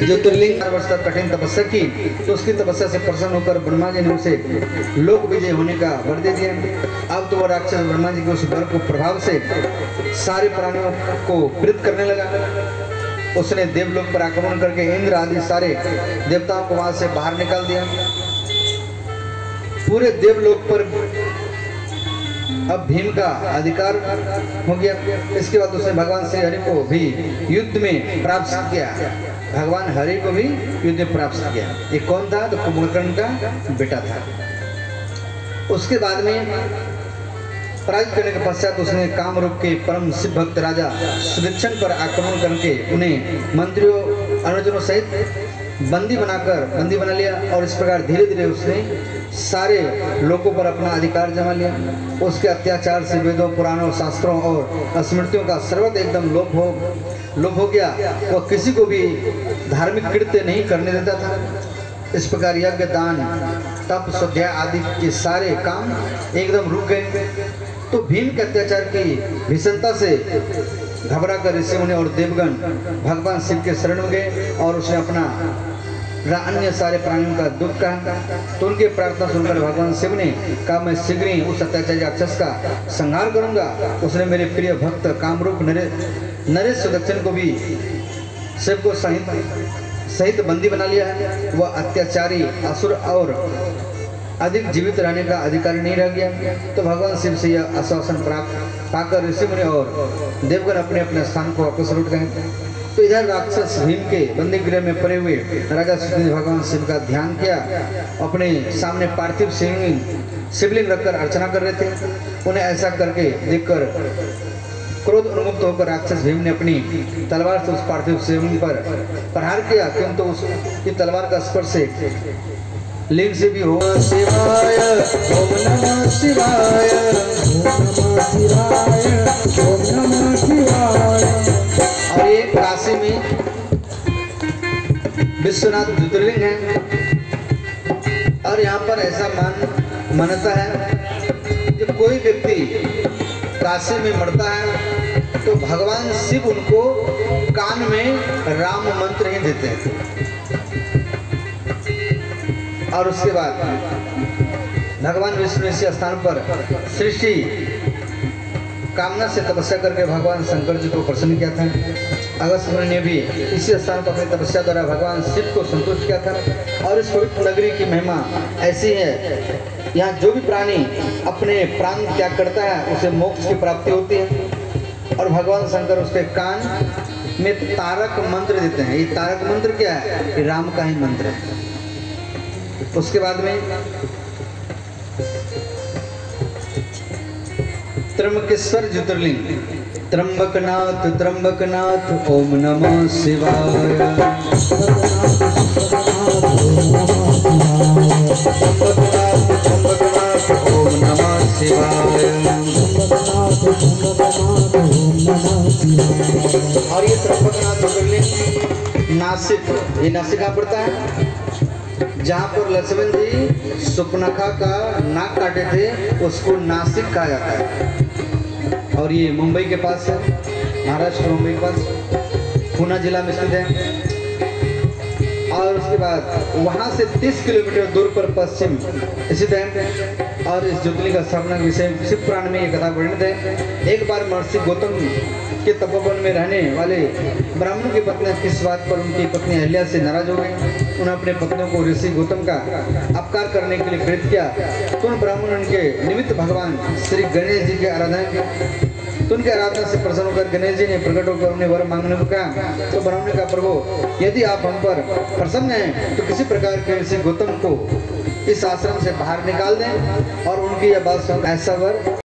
ज्योतिर्लिंग 4 वर्ष तक कठिन तपस्या की, तो उसकी तपस्या से प्रसन्न होकर ब्रह्मा जी ने उसे लोक विजय होने का वर दे दिया। अब तो वह राक्षस ब्रह्मा जी के उस वर को प्रभाव से सारे प्राणियों को प्रीत करने लगा। उसने देवलोक पर आक्रमण करके इंद्र आदि सारे देवताओं को वहां से बाहर निकाल दिया। पूरे देवलोक पर अब भीम का अधिकार हो गया। इसके बाद उसने भगवान श्री हरि को भी युद्ध में प्राप्त किया। भगवान हरि को भी युद्ध में प्राप्त किया। ये कौन था? तो कुंभकर्ण का बेटा था। उसके बाद में पराजित करने के पश्चात उसने कामरूप के परम शिव भक्त राजा सुदक्षिण पर आक्रमण करके उन्हें मंत्रियों अनुजनों सहित बंदी बना लिया। और इस प्रकार धीरे धीरे उसने सारे लोगों पर अपना अधिकार जमा लिया। उसके अत्याचार से वेदों, पुराणों, शास्त्रों और स्मृतियों का सर्वत्र एकदम लोप हो गया। वह किसी को भी धार्मिक कृत्य नहीं करने देता था। इस प्रकार यज्ञ, दान, तप, स्वाध्याय आदि के सारे काम एकदम रुक गए। तो भीम के अत्याचार की भीषणता से घबरा कर ऋषि मुनि और देवगण भगवान शिव के शरण में गए और उसने अपना अन्य सारे प्राणियों का दुख कहा। तो उनकी प्रार्थना सुनकर भगवान शिव ने कहा, मैं शीघ्र ही उस अत्याचारी राक्षस का संहार करूंगा। उसने मेरे प्रिय भक्त कामरूप नरेश सुदक्षिण को भी शिव को सहित बंदी बना लिया है। वह अत्याचारी असुर और अधिक जीवित रहने का अधिकारी नहीं रह गया। तो भगवान शिव से यह आश्वासन प्राप्त पाकर ऋषि मुनि और देवगण अपने अपने स्थान को वापस लौट गए। तो इधर राक्षस भीम के बंदी गृह में पड़े हुए राजा सुदक्षिण ने भगवान शिव का ध्यान किया। अपने सामने पार्थिव शिवलिंग रखकर अर्चना कर रहे थे। उन्हें ऐसा करके देखकर क्रोध उन्मुक्त होकर राक्षस भीम ने अपनी तलवार से उस पार्थिव शिवलिंग पर प्रहार किया, किंतु उसकी तलवार का स्पर्श लिंग से भी हो। शिवाय ओम नमः शिवाय ओम नमः शिवाय ओम नमः शिवाय। और ये काशी में विश्वनाथ ज्योतिर्लिंग है। और यहाँ पर ऐसा मान्यता है कि कोई व्यक्ति काशी में मरता है तो भगवान शिव उनको कान में राम मंत्र ही देते हैं। और उसके बाद भगवान विष्णु इसी स्थान पर सृष्टि कामना से तपस्या करके भगवान शंकर जी को प्रसन्न किया था। अगस्त्य मुनि ने भी इसी स्थान पर अपनी तपस्या द्वारा भगवान शिव को संतुष्ट किया था। और इस पवित्र नगरी की महिमा ऐसी है, यहाँ जो भी प्राणी अपने प्राण त्याग करता है उसे मोक्ष की प्राप्ति होती है। और भगवान शंकर उसके कान में तारक मंत्र देते हैं। ये तारक मंत्र क्या है? ये राम का ही मंत्र है। उसके बाद में त्र्यंबकेश्वर ज्योतिर्लिंग, त्र्यंबकनाथ ओम नमः शिवाय। त्र्यंबकनाथ ओम नमः शिवाय। और ये त्र्यंबकनाथ ज्योतिर्लिंग नासिक, ये नासिक कहाँ पड़ता है? जहाँ पर लक्ष्मण जी सुपनखा का नाक काटे थे उसको नासिक कहा जाता है। और ये मुंबई के पास है, महाराष्ट्र मुंबई के पास, पुणे जिला में स्थित है। और उसके बाद वहाँ से 30 किलोमीटर दूर पर पश्चिम स्थित है। और इस ज्योतिर्लिंग का स्थापना के विषय शिव पुराण में ये कथा वर्णित है। एक बार महर्षि गौतम के तपोवन में रहने वाले ब्राह्मणों की पत्नियां किस बात पर उनकी पत्नी अहिल्या से नाराज हो गई। उन्होंने अपने पत्नियों को ऋषि गौतम का अपकार करने के लिए प्रेरित किया। तो उन ब्राह्मणों के निमित्त भगवान श्री गणेश जी की आराधना की। तो उनकी आराधना से प्रसन्न होकर गणेश जी ने प्रकट होकर उन्हें वर मांगने को कहा। तो ब्राह्मण का प्रभु, यदि आप हम पर प्रसन्न हैं तो किसी प्रकार के ऋषि गौतम को इस आश्रम से बाहर निकाल दें और उनकी यह बात सुन ऐसा वर